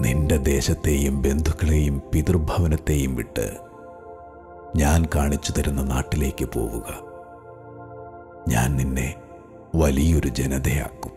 നിന്റെ ദേശത്തെയും ബന്ധുക്കളെയും പിതൃഭവനത്തെയും വിട്ട് ഞാൻ കാണിച്ചു തരുന്ന നാട്ടിലേക്ക് പോവുക. ഞാൻ നിന്നെ വലിയൊരു ജനതയാക്കും.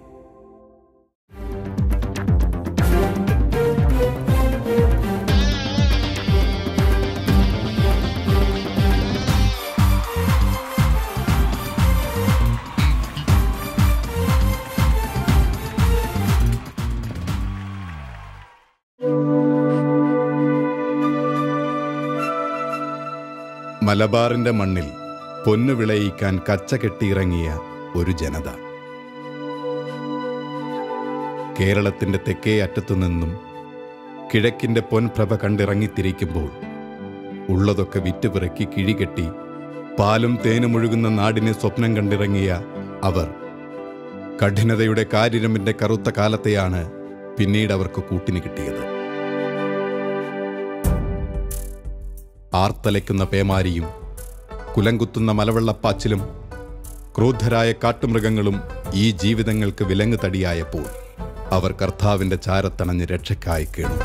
മലബാറിന്റെ മണ്ണിൽ പൊന്നു വിളയിക്കാൻ കച്ച കെട്ടിയിറങ്ങിയ ഒരു ജനത. കേരളത്തിന്റെ തെക്കേ അറ്റത്തുനിന്നും കിഴക്കിന്റെ പൊൻപ്രഭ കണ്ടിറങ്ങിത്തിരിക്കുമ്പോൾ ഉള്ളതൊക്കെ വിറ്റുപിറക്കി കിഴികെട്ടി പാലും തേനുമൊഴുകുന്ന നാടിനെ സ്വപ്നം കണ്ടിറങ്ങിയ അവർ കഠിനതയുടെ കാരിരമ്പിന്റെ കറുത്ത കാലത്തെയാണ് പിന്നീട് അവർക്ക് കൂട്ടിന് കിട്ടിയത്. ആർത്തലയ്ക്കുന്ന പേമാരിയും കുലങ്കുത്തുന്ന മലവെള്ളപ്പാച്ചിലും ക്രൂദ്ധരായ കാട്ടുമൃഗങ്ങളും ഈ ജീവിതങ്ങൾക്ക് വിലങ്ങ് തടിയായപ്പോൾ അവർ കർത്താവിന്റെ ചാരത്തണഞ്ഞ് രക്ഷയ്ക്കായി കേണു.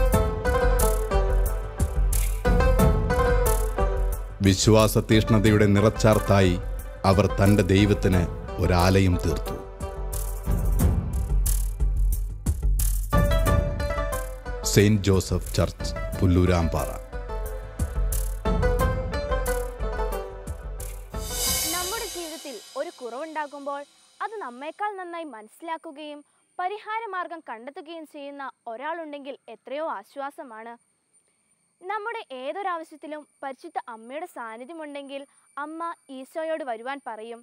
വിശ്വാസ തീഷ്ണതയുടെ നിറച്ചാർത്തായി അവർ തന്റെ ദൈവത്തിന് ഒരാലയം തീർത്തു. Saint Joseph church, Pullurampara. കുറവുണ്ടാകുമ്പോൾ അത് നമ്മേക്കാൾ നന്നായി മനസ്സിലാക്കുകയും പരിഹാരമാർഗം കണ്ടെത്തുകയും ചെയ്യുന്ന ഒരാളുണ്ടെങ്കിൽ എത്രയോ ആശ്വാസമാണ്. നമ്മുടെ ഏതൊരാവശ്യത്തിലും പരിശുദ്ധ അമ്മയുടെ സാന്നിധ്യമുണ്ടെങ്കിൽ അമ്മ ഈശോയോട് വരുവാൻ പറയും.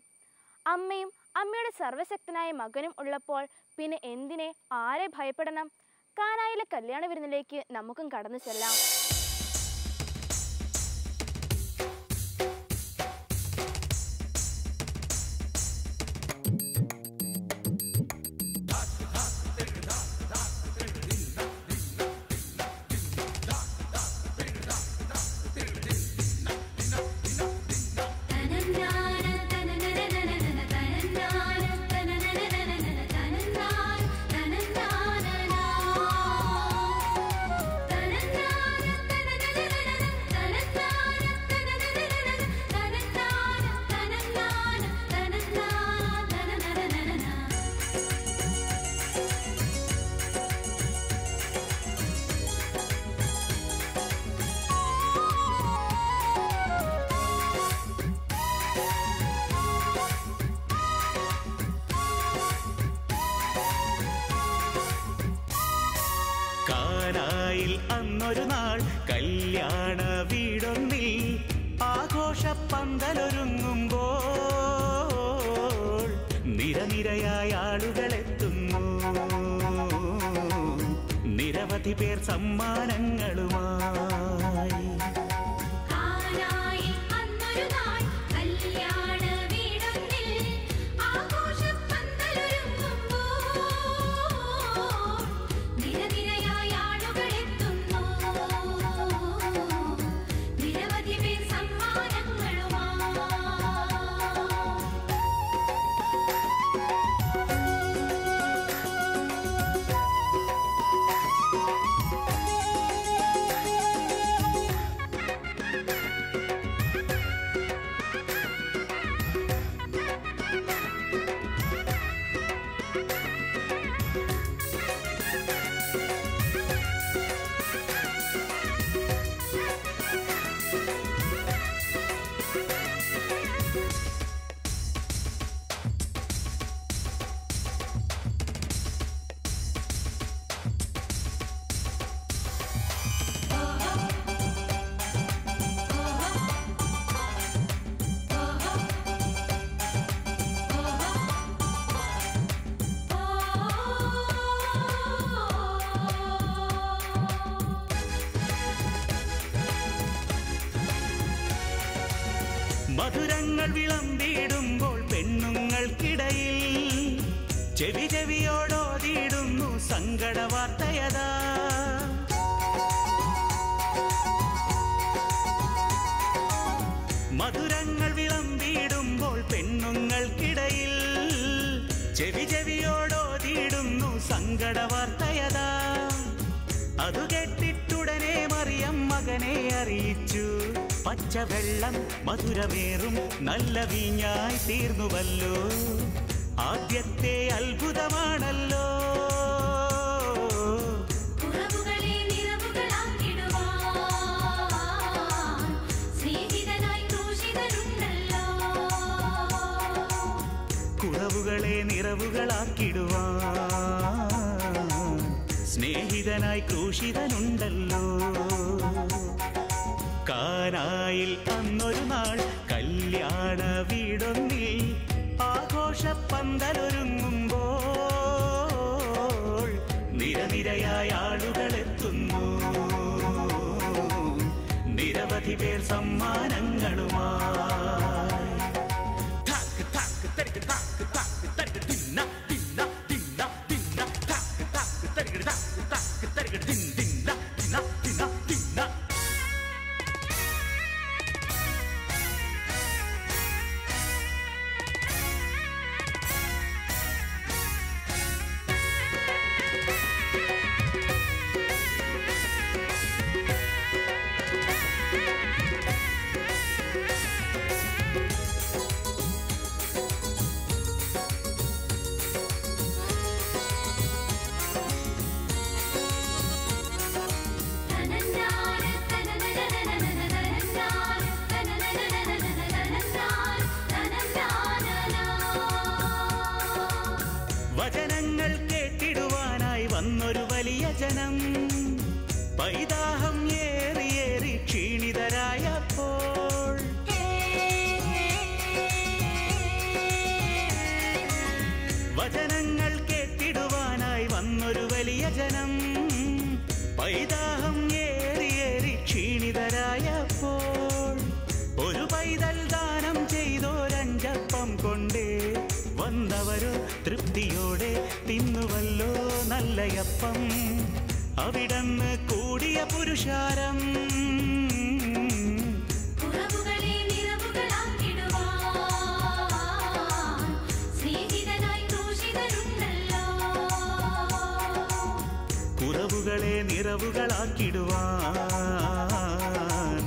അമ്മയും അമ്മയുടെ സർവശക്തനായ മകനും ഉള്ളപ്പോൾ പിന്നെ എന്തിനെ, ആരെ ഭയപ്പെടണം? കാനായിലെ കല്യാണ വിരുന്നിലേക്ക് നമുക്കും കടന്നു ചെല്ലാം. കാനായിൽ അന്നൊരു നാൾ കല്യാണ വീടൊന്നിൽ ആഘോഷപ്പന്തലൊരുങ്ങുമ്പോൾ നിരനിരയായ ആളുകളെത്തുന്നു. നിരവധി പേർ സമ്മാനങ്ങളുമായി. മധുരങ്ങൾ വിളമ്പിടുമ്പോൾ പെണ്ണുങ്ങൾക്കിടയിൽ ചെവി ചെവിയോടോതിടുന്നു സങ്കട വാർത്തയതാ. മധുരങ്ങൾ വിളമ്പിടുമ്പോൾ പെണ്ണുങ്ങൾക്കിടയിൽ ചെവി ചെവിയോടോതിടുന്നു സങ്കട വാർത്തയതാ. അതു കേട്ടിട്ടുടനെ മറിയം മകനെ അറിയിച്ചു. പച്ചവെള്ളം മധുരമേറും നല്ല വീഞ്ഞായി തീർന്നുവല്ലോ. ആദ്യത്തെ അത്ഭുതമാണല്ലോ. കുറവുകളെ നിറവുകളാക്കിടുവാൻ സ്നേഹിതനായി ക്രൂശിതനുണ്ടല്ലോ. കാനായിൽ അന്നൊരു നാൾ കല്യാണ വീടൊന്നിൽ ആഘോഷപ്പന്തലൊരുങ്ങുമ്പോൾ നിരനിരയായ ആളുകളെത്തുന്നു. നിരവധി പേർ സമ്മാനങ്ങളുമായി. വചനങ്ങൾ കേട്ടിടുവാനായി വന്നൊരു വലിയ ജനം. പൈതാഹം ഏറിയേറി ക്ഷീണിതരായപ്പോൾ വചനങ്ങൾ കേട്ടിടുവാനായി വന്നൊരു വലിയ ജനം. പൈതാഹം ഏറിയേറി ക്ഷീണിതരായപ്പോൾ ഒരു പൈതൽ ദാനം ചെയ്തോരഞ്ചപ്പം കൊണ്ടേ വന്നവരോ തൃപ്തിയോടെ തിന്നുവല്ലോ നല്ലയപ്പം. അവിടന്ന് കൂടിയ പുരുഷാരം കുറവുകളെ നിറവുകളാക്കിടുവാൻ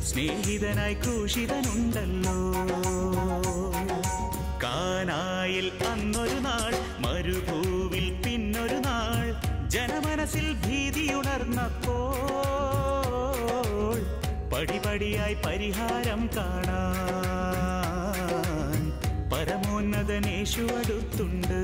സ്നേഹിതനായി ക്രൂശിതനുണ്ടല്ലോ. കാനായിൽ അന്നൊരു നാൾ മരുഭൂവിൽ പിന്നൊരു നാൾ ജനമനസ്സിൽ ഭീതിയുണർന്നപ്പോൾ പടിപടിയായി പരിഹാരം കാണാൻ പരമോന്നതനേശു അടുത്തുണ്ട്.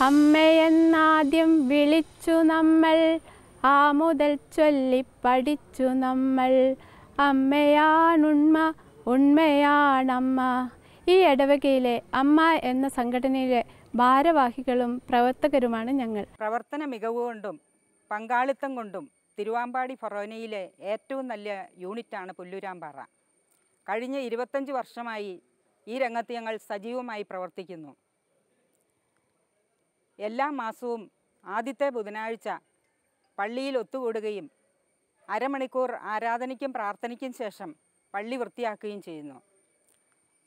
അമ്മയെന്നാദ്യം വിളിച്ചു നമ്മൾ, ആ മുതൽ ചൊല്ലി പഠിച്ചു നമ്മൾ. അമ്മയാണുണ്മ, ഉണ്മയാണമ്മ. ഈ ഇടവകയിലെ അമ്മ എന്ന സംഘടനയിലെ ഭാരവാഹികളും പ്രവർത്തകരുമാണ് ഞങ്ങൾ. പ്രവർത്തന മികവ് കൊണ്ടും പങ്കാളിത്തം കൊണ്ടും തിരുവാമ്പാടി ഫൊറോനയിലെ ഏറ്റവും നല്ല യൂണിറ്റാണ് പുല്ലൂരാമ്പാറ. കഴിഞ്ഞ 25 വർഷമായി ഈ രംഗത്ത് ഞങ്ങൾ സജീവമായി പ്രവർത്തിക്കുന്നു. എല്ലാ മാസവും ആദ്യത്തെ ബുധനാഴ്ച പള്ളിയിൽ ഒത്തുകൂടുകയും അരമണിക്കൂർ ആരാധനയ്ക്കും പ്രാർത്ഥനയ്ക്കും ശേഷം പള്ളി വൃത്തിയാക്കുകയും ചെയ്യുന്നു.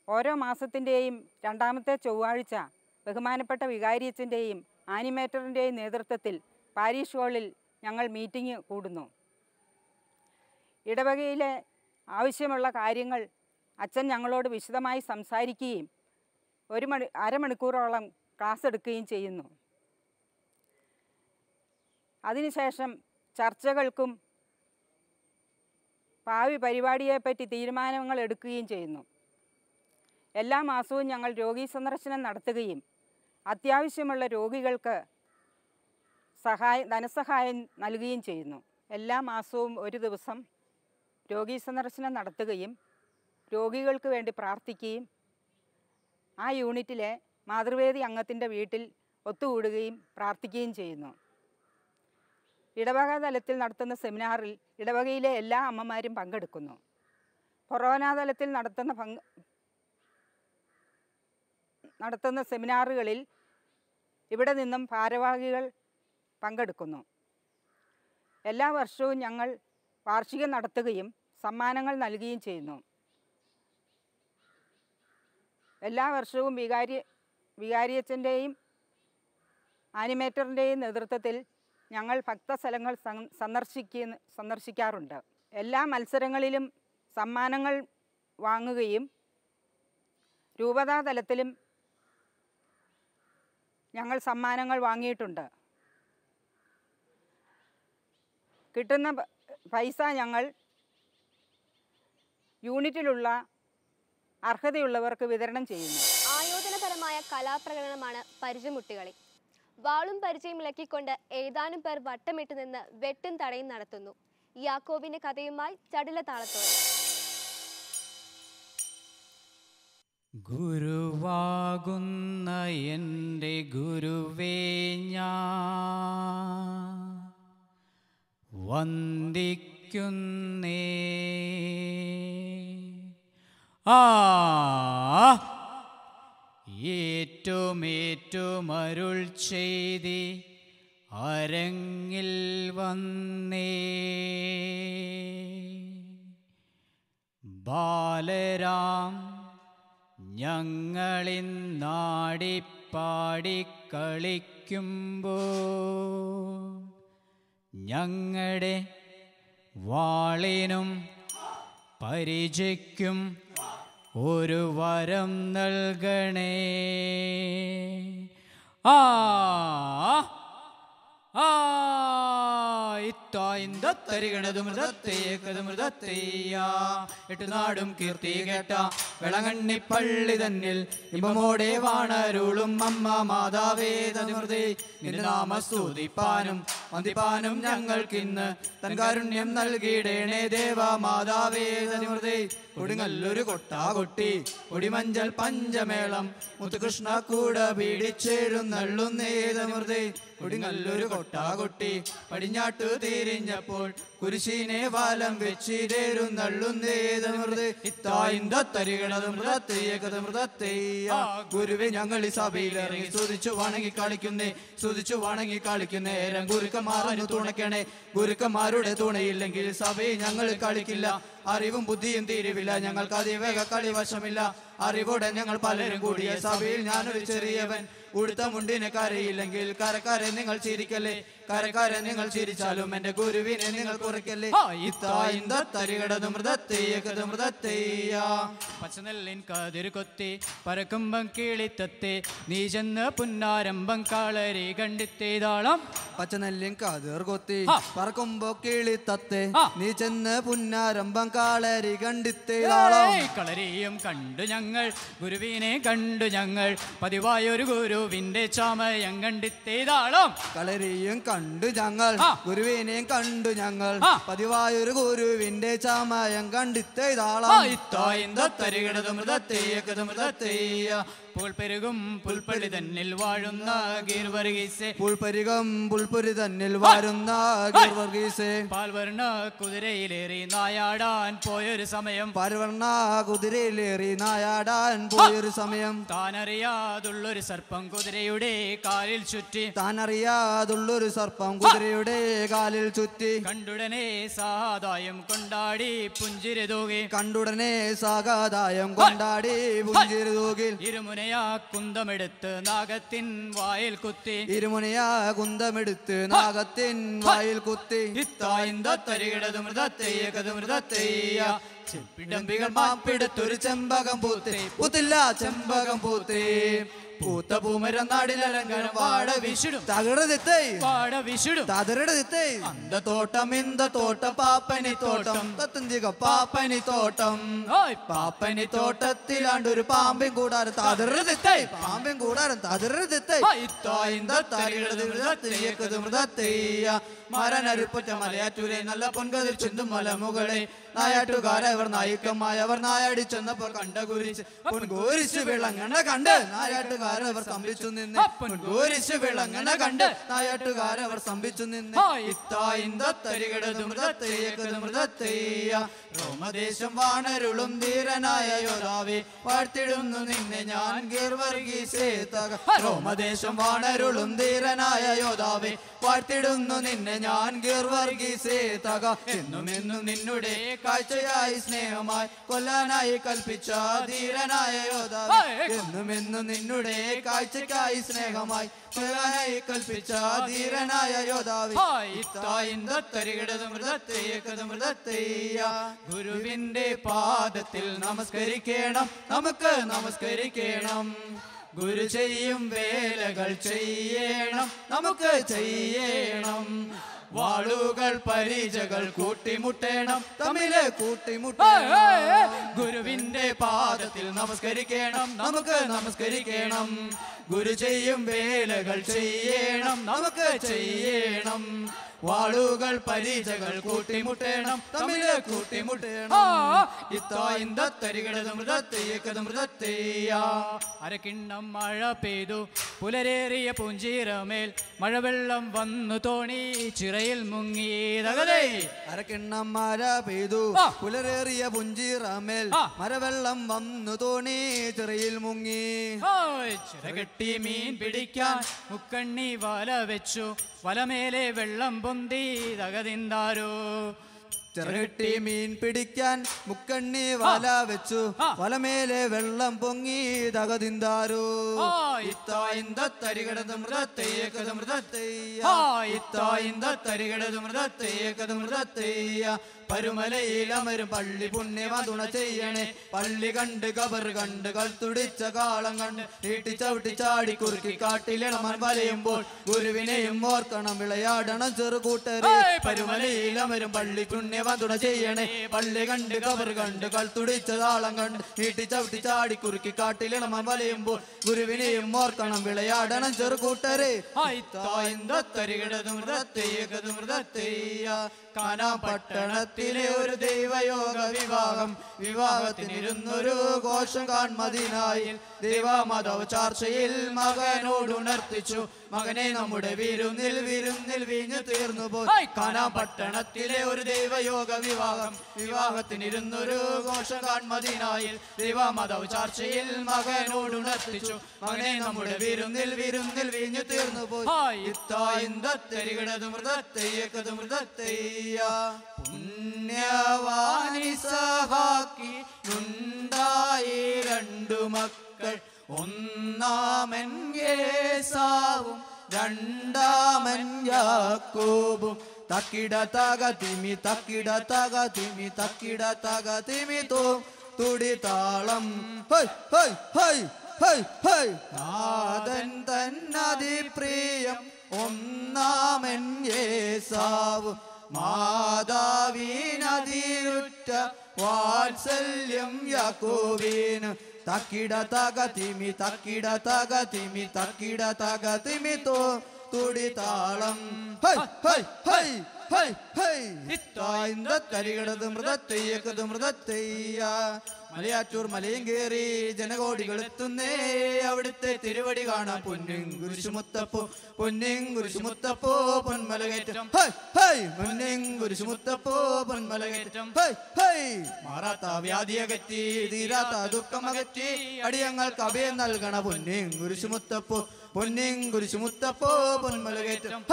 ഓരോ മാസത്തിൻ്റെയും രണ്ടാമത്തെ ചൊവ്വാഴ്ച ബഹുമാനപ്പെട്ട വികാരിയച്ഛൻ്റെയും ആനിമേറ്ററിൻ്റെയും നേതൃത്വത്തിൽ പാരീഷ് ഹാളിൽ ഞങ്ങൾ മീറ്റിംഗ് കൂടുന്നു. ഇടവകയിലെ ആവശ്യമുള്ള കാര്യങ്ങൾ അച്ഛൻ ഞങ്ങളോട് വിശദമായി സംസാരിക്കുകയും അരമണിക്കൂറോളം ക്ലാസ് എടുക്കുകയും ചെയ്യുന്നു. അതിനുശേഷം ചർച്ചകൾക്കും ഭാവി പരിപാടിയെപ്പറ്റി തീരുമാനങ്ങൾ എടുക്കുകയും ചെയ്യുന്നു. എല്ലാ മാസവും ഞങ്ങൾ രോഗീ സന്ദർശനം നടത്തുകയും അത്യാവശ്യമുള്ള രോഗികൾക്ക് ധനസഹായം നൽകുകയും ചെയ്യുന്നു. എല്ലാ മാസവും ഒരു ദിവസം രോഗീ സന്ദർശനം നടത്തുകയും രോഗികൾക്ക് വേണ്ടി പ്രാർത്ഥിക്കുകയും ആ യൂണിറ്റിലെ മാതൃവേദി അംഗത്തിൻ്റെ വീട്ടിൽ ഒത്തുകൂടുകയും പ്രാർത്ഥിക്കുകയും ചെയ്യുന്നു. ഇടവക തലത്തിൽ നടത്തുന്ന സെമിനാറിൽ ഇടവകയിലെ എല്ലാ അമ്മമാരും പങ്കെടുക്കുന്നു. കൊറോന തലത്തിൽ നടത്തുന്ന സെമിനാറുകളിൽ ഇവിടെ നിന്നും ഭാരവാഹികൾ പങ്കെടുക്കുന്നു. എല്ലാ വർഷവും ഞങ്ങൾ വാർഷികം നടത്തുകയും സമ്മാനങ്ങൾ നൽകുകയും ചെയ്യുന്നു. എല്ലാ വർഷവും വികാരിയച്ഛൻ്റെയും ആനിമേറ്ററിൻ്റെയും നേതൃത്വത്തിൽ ഞങ്ങൾ ഭക്തസ്ഥലങ്ങൾ സന്ദർശിക്കാറുണ്ട്. എല്ലാ മത്സരങ്ങളിലും സമ്മാനങ്ങൾ വാങ്ങുകയും രൂപതാ തലത്തിലും ഞങ്ങൾ സമ്മാനങ്ങൾ വാങ്ങിയിട്ടുണ്ട്. കിട്ടുന്ന പൈസ ഞങ്ങൾ യൂണിറ്റിലുള്ള അർഹതയുള്ളവർക്ക് വിതരണം ചെയ്യുന്നു. ആയോധനപരമായ കലാപ്രകടനമാണ് പരിചമുട്ടുകളി. വാളും പരിചയം ഇളക്കിക്കൊണ്ട് ഏതാനും പേർ വട്ടമിട്ട് നിന്ന് വെട്ടും തടയും നടത്തുന്നു. യാക്കോബിന്റെ കഥയുമായി ചടുല താളത്തോടെ. ഗുരുവാകുന്ന എൻ്റെ ഗുരുവേ ഞാൻ വന്ദിക്കുന്നേ. ഏറ്റോമേറ്റോമരുൾ ചെയ്തി അരങ്ങിൽ വന്നേ. ബാലരാം ഞങ്ങളിന്നാടിപ്പാടിക്കളിക്കുമ്പോൾ ഞങ്ങളുടെ വാളിനും പരിചയ്ക്കും ഒരു വരം നൽകണേ. എട്ടുനാടും കീർത്തി കേട്ട വെളങ്ങണ്ണി പള്ളി തന്നിൽ ഇമ്പമോടെ വാണരുളും അമ്മ മാതാവേ തനിമൃതി നിന്റെ നാമസ്തുതിപ്പാനും വന്ദിപ്പാനും ഞങ്ങൾക്കിന്ന് തൻ കാരുണ്യം നൽകിയിടേണേ ദേവ മാതാവേ തനിമൃതി. കൊടുങ്ങല്ലൊരു കൊട്ടാകൊട്ടി ഒടിമഞ്ചൽ പഞ്ചമേളം മുത്തുകൃഷ്ണ കൂട പീഡിച്ചേരുന്നള്ളുന്നേ തനിമൃതി. കൊടുങ്ങല്ലൊരു കൊട്ടാകൊട്ടി പടിഞ്ഞാട്ടു തിരിഞ്ഞപ്പോൾ കുരിശിനെ വാലം വെച്ചിരുന്നള്ളുന്നേ തനിമൃതി. ഗുരുവെ ഞങ്ങൾ ഈ സഭയിൽ ഇറങ്ങി സ്തുതിച്ചു വണങ്ങി കളിക്കുന്നേ. സ്തുതിച്ചു വണങ്ങി കളിക്കുന്നേരം ഗുരുക്കന്മാരനു തുണയ്ക്കണേ. ഗുരുക്കന്മാരുടെ തുണയില്ലെങ്കിൽ സഭയിൽ ഞങ്ങൾ കളിക്കില്ല. അറിവും ബുദ്ധിയും തീരുവില്ല, ഞങ്ങൾക്ക് അതിവേഗ കളി വശമില്ല. അറിവോടെ ഞങ്ങൾ പലരും കൂടിയ സഭയിൽ ഞാനൊരു ചെറിയവൻ. ഉടുത്ത മുണ്ടിനെ കരയില്ലെങ്കിൽ കരക്കാരെ നിങ്ങൾ ചിരിക്കല്ലേ. കരക്കാരെ നിങ്ങൾ ചിരിച്ചാലും എന്റെ ഗുരുവിനെ നിങ്ങൾ കുറയ്ക്കല്ലേ. പച്ചനെല്ലിൻ കതിർ കൊത്തി പറക്കുമ്പം കിളിത്തത്തെ നീ ചെന്ന് പുന്നാരമ്പം കളരി കണ്ടിത്തേതാളം. പച്ചനെല്ലിൻ കതിർ കൊത്തി പറക്കുമ്പോ കിളിത്തത്തെ നീ ചെന്ന് പുന്നാരമ്പം കളരി കണ്ടിത്തേതാളം. കളരിയും കണ്ടു ഞങ്ങൾ ഗുരുവിനെ കണ്ടു ഞങ്ങൾ പതിവായൊരു ഗുരുവിന്റെ ചമയം കണ്ടിത്തേതാളം. കളരിയും കണ്ടു ഞങ്ങൾ ഗുരുവിനെയും കണ്ടു ഞങ്ങൾ പതിവായൊരു ഗുരുവിന്റെ ചമയം കണ്ടിത്തേതാളം. പുൽപ്പെരുകും പുൽപ്പള്ളി തന്നിൽ വാഴുന്ന ഗീർവർഗീസേ. പുൽപ്പെരുകും പുൽപ്പുരി തന്നിൽ വാഴുന്ന ഗീർവർഗീസേ. പാൽവർണ്ണ കുതിരയിലേറി നായാടാൻ പോയൊരു സമയം. പാൽവർണ്ണ കുതിരയിലേറി നായാടാൻ പോയൊരു സമയം. താനറിയാതുള്ളൊരു സർപ്പം കുതിരയുടെ കാലിൽ ചുറ്റി. താനറിയാതുള്ളൊരു സർപ്പം കുതിരയുടെ കാലിൽ ചുറ്റി. കണ്ടുടനെ സാദായം കൊണ്ടാടി പുഞ്ചിരി തൂകി. കണ്ടുടനെ സാഗാദായം കൊണ്ടാടി പുഞ്ചിരി തൂകി. ഇരുമുനയാ കുന്തമെടുത്ത് നാഗത്തിൻ വായിൽ കുത്തി. ഇരുമുനയാ കുന്തമെടുത്ത് നാഗത്തിൻ വായിൽ കുത്തി. ചെപ്പിടമ്പികൾ മാപ്പിടുത്തൊരു ചെമ്പകം പൂത്തേ. പൂത്തില്ല ചെമ്പകം പൂത്തേ. പൂത്ത പൂമരം നാടിലലങ്കാരം വാട വിഷിടും തകടതിത്തൈ വാട വിഷിടും തകടതിത്തൈ അന്ത തോട്ടം ഇന്ത തോട്ടം പാപ്പനി തോട്ടം തത്തഞ്ചിക പാപ്പനി തോട്ടം പാപ്പനി തോട്ടത്തിലാണ്ടൊരു പാമ്പിൻ കൂടാരം തകടതിത്തൈ പാമ്പിൻ കൂടാരം തകടതിത്തൈ ഇത്ത തരികടത് മൃതത്തയ്യ മരനരുപ്പറ്റ മലയാറ്റൂരെ നല്ല പൊൻകതിർ ചിന്തും മലമുകളെ നായാട്ടുകാരവർ നായിക്കമായവർ നായാടി ചെന്നപ്പോൾ കണ്ട കുരിച്ച് പൊൻകൂരിച്ച് വിളങ്ങണ കണ്ട് നായാട്ടുകാരവർ സ്തംഭിച്ചു നിന്ന് പൊൻകൂരിച്ച് വിളങ്ങണ കണ്ട് നായാട്ടുകാരവർ സ്തംഭിച്ചു നിന്ന് ഇത്തരികടത് മൃതത്തയ്യ റോമദേശം വാണരുളും ധീരനായ യോധാവേ വാഴ്ത്തിടുന്നു നിന്നെ ഞാൻ ഗീർവർഗീസേ തക റോമദേശം വാണരുളും ധീരനായ യോധാവേ വാഴ്ത്തിടുന്നു നിന്നെ ഞാൻ ഗീർവർഗീസേ തക എന്നും എന്നും നിന്നുടെ കാഴ്ചയായി സ്നേഹമായി കൊല്ലാനായി കൽപ്പിച്ച ധീരനായ യോധാവേ എന്നും എന്നും നിന്നുടെ കാഴ്ചയ്ക്കായി സ്നേഹമായി കൊല്ലാനായി കൽപ്പിച്ച ധീരനായ യോധാവേ ഇത്തരികടത് മൃതത്തയ്യ ഗുരുവിന്റെ പാദത്തിൽ നമസ്കരിക്കണം നമുക്ക് നമസ്കരിക്കണം ഗുരു ചെയ്യും വേലകൾ ചെയ്യണം നമുക്ക് ചെയ്യണം വാളുകൾ പരിചകൾ കൂട്ടിമുട്ടേണം തമ്മില് കൂട്ടിമുട്ടേണം ഗുരുവിന്റെ പാദത്തിൽ നമസ്കരിക്കണം നമുക്ക് നമസ്കരിക്കണം ഗുരു ചെയ്യും വേലകൾ ചെയ്യണം നമുക്ക് ചെയ്യണം വാളുകൾ പരിചകൾ കൂട്ടിമുട്ടേണം തമ്മില് കൂട്ടിമുട്ടേണം ഇത്തരികടത് മൃതത്തയ്യ അരക്കിണ്ണം മഴ പെയ്തു പുലരേറിയ പൂഞ്ചീരമേൽ മഴവെള്ളം വന്നു തോണി ചിറയിൽ മുങ്ങി തകതേ അരക്കിണ്ണം മഴ പെയ്തു പുലരേറിയ പുഞ്ചീറമേൽ മരവെള്ളം വന്നു തോണി ചിറയിൽ മുങ്ങി ചിറകെട്ടി മീൻ പിടിക്കാൻ മുക്കണ്ണി വല വെച്ചു വലമേലെ വെള്ളം പൊന്തി തകതിന്താരോ ചിറകെട്ടി മീൻ പിടിക്കാൻ മുക്കണ്ണി വല വെച്ചു വലമേലെ വെള്ളം പൊങ്ങി തകതിന്താരോ ഇത്തരികടത് മൃതത്തയ്യ പരുമലയിലമരും പള്ളി പുണ്യവ തുണ ചെയ്യണേ പള്ളി കണ്ട് കബർ കണ്ട് കൽത്തുടിച്ച കാളം കണ്ട് നീട്ടി ചവിട്ടി ചാടി കുറുക്കി കാട്ടിലിളമൻ വലയുമ്പോൾ ഗുരുവിനെയും ഓർക്കണം വിളയാടണം ചെറുകൂട്ടരെ പരുമലയിലമരും പള്ളി പുണ്യവ തുണ ചെയ്യണേ പള്ളി കണ്ട് കബർ കണ്ട് കൽത്തുടിച്ച കാളം കണ്ട് നീട്ടി ചവിട്ടി ചാടി കുറുക്കി കാട്ടിലിളമൻ വലയുമ്പോൾ ഗുരുവിനെയും ഓർക്കണം വിളയാടണം ചെറുകൂട്ടരെ മൃതത്തയ്യ കാനാപട്ടണത്തിലെ ഒരു ദൈവയോഗ വിവാഹത്തിനിരുന്നൊരു ഘോഷം കാൺമതിനായി ദേവമാധവ ചാർച്ചയിൽ മകനോടുണർത്തിച്ചു മകനെ നമ്മുടെ വിരുന്നിൽ വീഞ്ഞു തീർന്നു പോയി കാനാപട്ടണത്തിലെ ഒരു ദൈവയോഗ വിവാഹത്തിനിരുന്നൊരു ഘോഷം കാൺമതിനായി ദേവമാധവ ചാർച്ചയിൽ മകനോടുണർത്തിച്ചു മകനെ നമ്മുടെ വിരുന്നിൽ വീഞ്ഞു തീർന്നു പോയി ഇത്തരികടത് മൃതത്തയ്യ പുണ്യവാനി സഹാക്കി ഉണ്ടായി രണ്ടു മക്കൾ ഒന്നാമൻ യേസാവും രണ്ടാമൻ യാക്കോബും തക്കിട തകതിമി തോ തുടി താളം നാഥൻ തന്നതിപ്രിയം ഒന്നാമൻ യേസാവും മാതാവിനതിരുറ്റ വാത്സല്യം യാക്കോബിന് തക്കിട തകതിമി തോ തുടി താളം തരികടത് മൃതത്തയ്യ മലയാറ്റൂർ മലയും കയറി ജനകോടികൾ എത്തുന്നേ അവിടുത്തെ തിരുവടി കാണാൻ പൊന്നിൻ കുരിശുമുത്തപ്പോ പൊന്മലകയറ്റം പൊന്മലകയറ്റം മാറാത്ത വ്യാധിയകറ്റി തീരാത്ത ദുഃഖമകറ്റി അടിയങ്ങൾക്ക് അഭയം നൽകണ പൊന്നിൻ കുരിശുമുത്തപ്പോ പൊന്മലകയറ്റം പൊന്മലകയറ്റം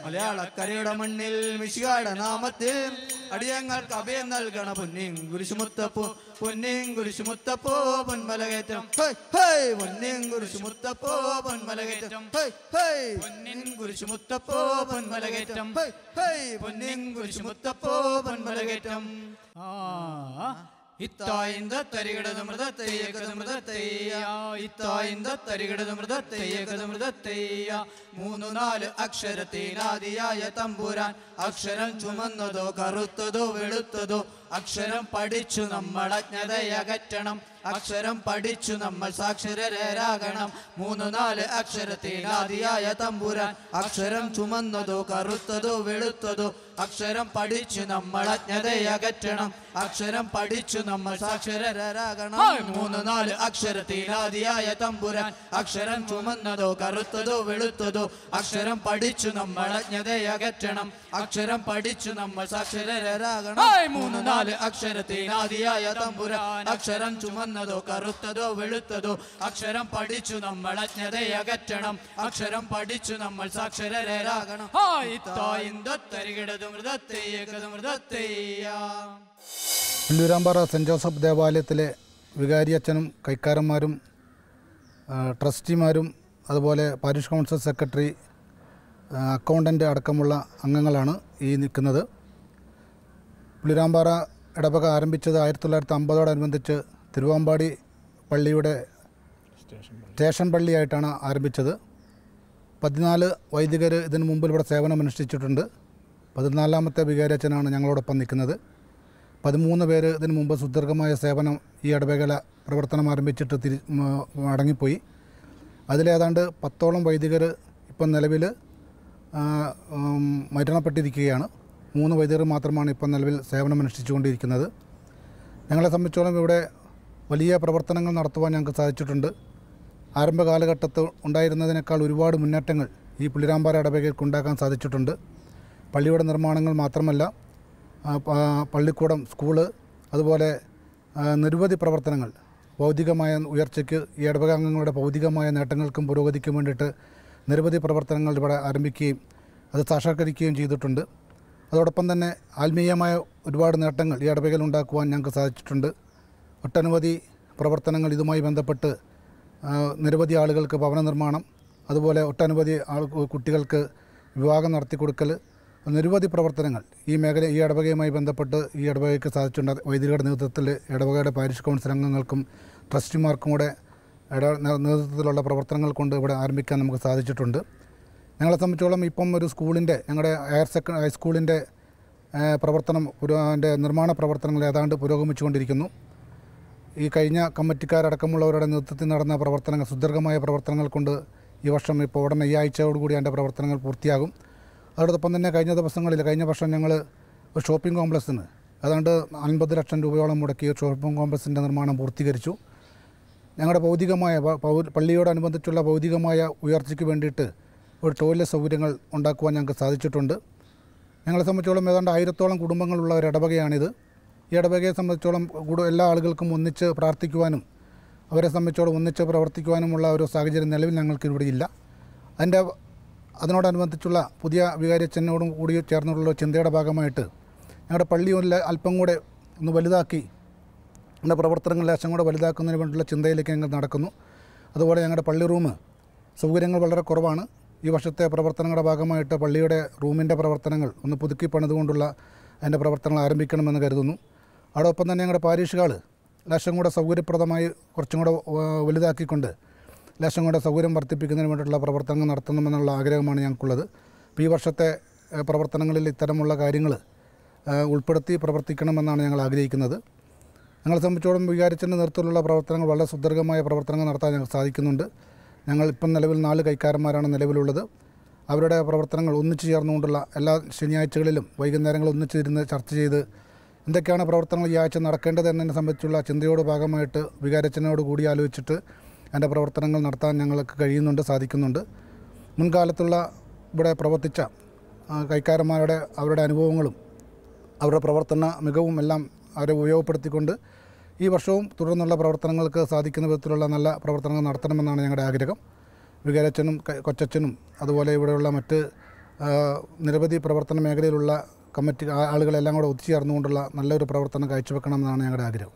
മലയാളക്കരയുടെ മണ്ണിൽ മിശിഹായുടെ നാമത്തിൽ അടിയങ്ങൾക്ക് അഭയം നൽകണ പൊന്നിൻ കുരിശുമുത്തപ്പോ പൊന്മലകയറ്റം പൊന്നിൻ കുരിശുമുത്തപ്പോ പൊന്മലകയറ്റം പൊന്നിൻ കുരിശുമുത്തപ്പോ പൊന്മലകയറ്റം ഇത്തായിന്ത തരികിടത് മൃതത്തെയ്യകത് മൃതത്തെയ്യ ഇത്തായിന്ത തരികിടത് മൃതത്തെയ്യകത് മൃതത്തെയ്യ 3-4 അക്ഷരത്തിനാദിയായ തമ്പുരാൻ അക്ഷരം ചുമന്നതോ കറുത്തതോ വെളുത്തതോ അക്ഷരം പഠിച്ചു നമ്മൾ അജ്ഞതയകറ്റണം അക്ഷരം പഠിച്ചു നമ്മൾ സാക്ഷരരാകണം 3-4 അക്ഷരത്തിനാദിയായ തമ്പുരാൻ അക്ഷരം ചുമന്നതോ കറുത്തതോ വെളുത്തതോ അക്ഷരം പഠിച്ചു നമ്മൾ അജ്ഞതയകറ്റണം അക്ഷരം പഠിച്ചു നമ്മൾ സാക്ഷരരാകണം 3-4 അക്ഷരത്തിനാദിയായ തമ്പുരാൻ അക്ഷരം ചുമന്നതോ കറുത്തതോ വെളുത്തതോ അക്ഷരം പഠിച്ചു നമ്മൾ അജ്ഞതയകറ്റണം അക്ഷരം പഠിച്ചു നമ്മൾ സാക്ഷരരാകണം 3-4 അക്ഷരത്തിനാദിയായ തമ്പുരാൻ അക്ഷരം ചുമന്നതോ കറുത്തതോ വെളുത്തതോ അക്ഷരം പഠിച്ചു നമ്മൾ അജ്ഞതയകറ്റണം അക്ഷരം പഠിച്ചു നമ്മൾ സാക്ഷരരാകണം പുല്ലൂരാമ്പാറ സെൻറ് ജോസഫ് ദേവാലയത്തിലെ വികാരി അച്ഛനും കൈക്കാരന്മാരും ട്രസ്റ്റിമാരും അതുപോലെ പാരിഷ് കൗൺസിൽ സെക്രട്ടറി അക്കൗണ്ടൻ്റ് അടക്കമുള്ള അംഗങ്ങളാണ് ഈ നിൽക്കുന്നത്. പുല്ലൂരാമ്പാറ ഇടവക ആരംഭിച്ചത് 1950 തിരുവാമ്പാടി പള്ളിയുടെ സ്റ്റേഷൻ പള്ളിയായിട്ടാണ് ആരംഭിച്ചത്. 14 വൈദികർ ഇതിനു മുമ്പിൽ ഇവിടെ സേവനമനുഷ്ഠിച്ചിട്ടുണ്ട്. 14ാമത്തെ വികാരിയച്ഛനാണ് ഞങ്ങളോടൊപ്പം നിൽക്കുന്നത്. 13 പേര് ഇതിനു മുമ്പ് സുദീർഘമായ സേവനം ഈ ഇടവകയിലെ പ്രവർത്തനം ആരംഭിച്ചിട്ട് മടങ്ങിപ്പോയി. അതിലേതാണ്ട് 10ഓളം വൈദികർ ഇപ്പം നിലവിൽ മരണപ്പെട്ടിരിക്കുകയാണ്. 3 വൈദികർ മാത്രമാണ് ഇപ്പം നിലവിൽ സേവനമനുഷ്ഠിച്ചുകൊണ്ടിരിക്കുന്നത്. ഞങ്ങളെ സംബന്ധിച്ചോളം ഇവിടെ വലിയ പ്രവർത്തനങ്ങൾ നടത്തുവാൻ ഞങ്ങൾക്ക് സാധിച്ചിട്ടുണ്ട്. ആരംഭ കാലഘട്ടത്തിൽ ഉണ്ടായിരുന്നതിനേക്കാൾ ഒരുപാട് മുന്നേറ്റങ്ങൾ ഈ പുല്ലൂരാമ്പാറ ഇടവകയ്ക്ക് ഉണ്ടാക്കാൻ സാധിച്ചിട്ടുണ്ട്. പള്ളിയുടെ നിർമ്മാണങ്ങൾ മാത്രമല്ല, പള്ളിക്കൂടം, സ്കൂള്, അതുപോലെ നിരവധി പ്രവർത്തനങ്ങൾ ഭൗതികമായ ഉയർച്ചയ്ക്ക് ഈ ഇടവകാംഗങ്ങളുടെ ഭൗതികമായ നേട്ടങ്ങൾക്കും പുരോഗതിക്കും വേണ്ടിയിട്ട് നിരവധി പ്രവർത്തനങ്ങൾ ഇവിടെ ആരംഭിക്കുകയും അത് സാക്ഷാത്കരിക്കുകയും ചെയ്തിട്ടുണ്ട്. അതോടൊപ്പം തന്നെ ആത്മീയമായ ഒരുപാട് നേട്ടങ്ങൾ ഈ ഇടവകയിൽ ഉണ്ടാക്കുവാൻ ഞങ്ങൾക്ക് സാധിച്ചിട്ടുണ്ട്. ഒട്ടനവധി പ്രവർത്തനങ്ങൾ ഇതുമായി ബന്ധപ്പെട്ട് നിരവധി ആളുകൾക്ക് ഭവന നിർമ്മാണം, അതുപോലെ ഒട്ടനവധി കുട്ടികൾക്ക് വിവാഹം നടത്തി കൊടുക്കൽ, നിരവധി പ്രവർത്തനങ്ങൾ ഈ ഇടവകയുമായി ബന്ധപ്പെട്ട് ഈ ഇടവകയ്ക്ക് സാധിച്ചിട്ടുണ്ട്. വൈദികരുടെ നേതൃത്വത്തിൽ ഇടവകയുടെ പാരിഷ് കൗൺസിൽ അംഗങ്ങൾക്കും ട്രസ്റ്റിമാർക്കും കൂടെ നേതൃത്വത്തിലുള്ള പ്രവർത്തനങ്ങൾ കൊണ്ട് ഇവിടെ ആരംഭിക്കാൻ നമുക്ക് സാധിച്ചിട്ടുണ്ട്. ഞങ്ങളെ സംബന്ധിച്ചോളം ഇപ്പം ഒരു സ്കൂളിൻ്റെ, ഞങ്ങളുടെ ഹൈസ്കൂളിൻ്റെ പ്രവർത്തനം അതിൻ്റെ നിർമ്മാണ പ്രവർത്തനങ്ങൾ ഏതാണ്ട് പുരോഗമിച്ചുകൊണ്ടിരിക്കുന്നു. ഈ കഴിഞ്ഞ കമ്മിറ്റിക്കാരടക്കമുള്ളവരുടെ നേതൃത്വത്തിൽ നടന്ന പ്രവർത്തനങ്ങൾ, സുദീർഘമായ പ്രവർത്തനങ്ങൾ കൊണ്ട് ഈ വർഷം ഇപ്പോൾ ഉടനെ ഈ ആഴ്ചയോടുകൂടി അതിൻ്റെ പ്രവർത്തനങ്ങൾ പൂർത്തിയാകും. അതോടൊപ്പം തന്നെ കഴിഞ്ഞ വർഷം ഞങ്ങൾ ഒരു ഷോപ്പിംഗ് കോംപ്ലക്സിന് ഏതാണ്ട് 50 ലക്ഷം രൂപയോളം മുടക്കി ഒരു ഷോപ്പിംഗ് കോംപ്ലക്സിൻ്റെ നിർമ്മാണം പൂർത്തീകരിച്ചു. ഞങ്ങളുടെ ഭൗതികമായ പള്ളിയോടനുബന്ധിച്ചുള്ള ഭൗതികമായ ഉയർച്ചയ്ക്ക് വേണ്ടിയിട്ട് ഒരു ടോയ്ലറ്റ് സൗകര്യങ്ങൾ ഉണ്ടാക്കുവാൻ ഞങ്ങൾക്ക് സാധിച്ചിട്ടുണ്ട്. ഞങ്ങളെ സംബന്ധിച്ചോളം ഏതാണ്ട് 1000ഓളം കുടുംബങ്ങളുള്ള ഒരു ഇടവകയാണിത്. ഈ ഇടവകയെ സംബന്ധിച്ചോളം എല്ലാ ആളുകൾക്കും ഒന്നിച്ച് പ്രാർത്ഥിക്കുവാനും അവരെ സംബന്ധിച്ചോളം ഒന്നിച്ച് പ്രവർത്തിക്കുവാനുമുള്ള ഒരു സാഹചര്യം നിലവിൽ ഞങ്ങൾക്ക് ഇവിടെ ഇല്ല. അതിനോടനുബന്ധിച്ചുള്ള പുതിയ വികാരിയച്ഛനോടും കൂടി ചേർന്നുള്ള ചിന്തയുടെ ഭാഗമായിട്ട് ഞങ്ങളുടെ പള്ളി അല്പം കൂടെ ഒന്ന് വലുതാക്കി, ഞങ്ങളുടെ പ്രവർത്തനങ്ങൾ ലേശം കൂടെ വലുതാക്കുന്നതിന് വേണ്ടിയുള്ള ചിന്തയിലേക്ക് ഞങ്ങൾ നടക്കുന്നു. അതുപോലെ ഞങ്ങളുടെ പള്ളി റൂം സൗകര്യങ്ങൾ വളരെ കുറവാണ്. ഈ വർഷത്തെ പ്രവർത്തനങ്ങളുടെ ഭാഗമായിട്ട് പള്ളിയുടെ റൂമിൻ്റെ പ്രവർത്തനങ്ങൾ ഒന്ന് പുതുക്കി പണിതുകൊണ്ടുള്ള അതിൻ്റെ പ്രവർത്തനങ്ങൾ ആരംഭിക്കണമെന്ന് കരുതുന്നു. അതോടൊപ്പം തന്നെ ഞങ്ങളുടെ പാരിഷ് ഹാൾ ലേശം കൂടെ സൗകര്യപ്രദമായി കുറച്ചും കൂടെ വലുതാക്കിക്കൊണ്ട് ലേശം കൂടെ സൗകര്യം വർദ്ധിപ്പിക്കുന്നതിന് വേണ്ടിയിട്ടുള്ള പ്രവർത്തനങ്ങൾ നടത്തണമെന്നുള്ള ആഗ്രഹമാണ് ഞങ്ങൾക്കുള്ളത്. അപ്പോൾ ഈ വർഷത്തെ പ്രവർത്തനങ്ങളിൽ ഇത്തരമുള്ള കാര്യങ്ങൾ ഉൾപ്പെടുത്തി പ്രവർത്തിക്കണമെന്നാണ് ഞങ്ങൾ ആഗ്രഹിക്കുന്നത്. ഞങ്ങളെ സംബന്ധിച്ചോളം വികാരിച്ചതിൻ്റെ നേതൃത്വത്തിലുള്ള പ്രവർത്തനങ്ങൾ വളരെ സുദീർഘമായ പ്രവർത്തനങ്ങൾ നടത്താൻ ഞങ്ങൾക്ക് സാധിക്കുന്നുണ്ട്. ഞങ്ങൾ ഇപ്പം നിലവിൽ 4 കൈക്കാരന്മാരാണ് നിലവിലുള്ളത്. അവരുടെ പ്രവർത്തനങ്ങൾ ഒന്നിച്ചു ചേർന്നുകൊണ്ടുള്ള എല്ലാ ശനിയാഴ്ചകളിലും വൈകുന്നേരങ്ങളിൽ ഒന്നിച്ചിരുന്ന് ചർച്ച ചെയ്ത് എന്തൊക്കെയാണ് പ്രവർത്തനങ്ങൾ ഈ ആഴ്ച നടക്കേണ്ടത് എന്നതിനെ സംബന്ധിച്ചുള്ള ചിന്തയോട് ഭാഗമായിട്ട് വികാരിച്ചതിനോട് കൂടി ആലോചിച്ചിട്ട് അതിൻ്റെ പ്രവർത്തനങ്ങൾ നടത്താൻ ഞങ്ങൾക്ക് കഴിയുന്നുണ്ട്, സാധിക്കുന്നുണ്ട്. മുൻകാലത്തുള്ള ഇവിടെ പ്രവർത്തിച്ച അവരുടെ അനുഭവങ്ങളും അവരുടെ പ്രവർത്തന മികവും എല്ലാം അവരെ ഉപയോഗപ്പെടുത്തിക്കൊണ്ട് ഈ വർഷവും തുടർന്നുള്ള പ്രവർത്തനങ്ങൾക്ക് സാധിക്കുന്ന വിധത്തിലുള്ള നല്ല പ്രവർത്തനങ്ങൾ നടത്തണമെന്നാണ് ഞങ്ങളുടെ ആഗ്രഹം. വികാരിയച്ഛനും കൊച്ചച്ഛനും അതുപോലെ ഇവിടെയുള്ള മറ്റ് നിരവധി പ്രവർത്തന മേഖലയിലുള്ള കമ്മിറ്റി ആളുകളെല്ലാം കൂടെ ഒത്തുചേർന്നുകൊണ്ടുള്ള നല്ലൊരു പ്രവർത്തനം കാഴ്ചവെക്കണമെന്നാണ് ഞങ്ങളുടെ ആഗ്രഹം.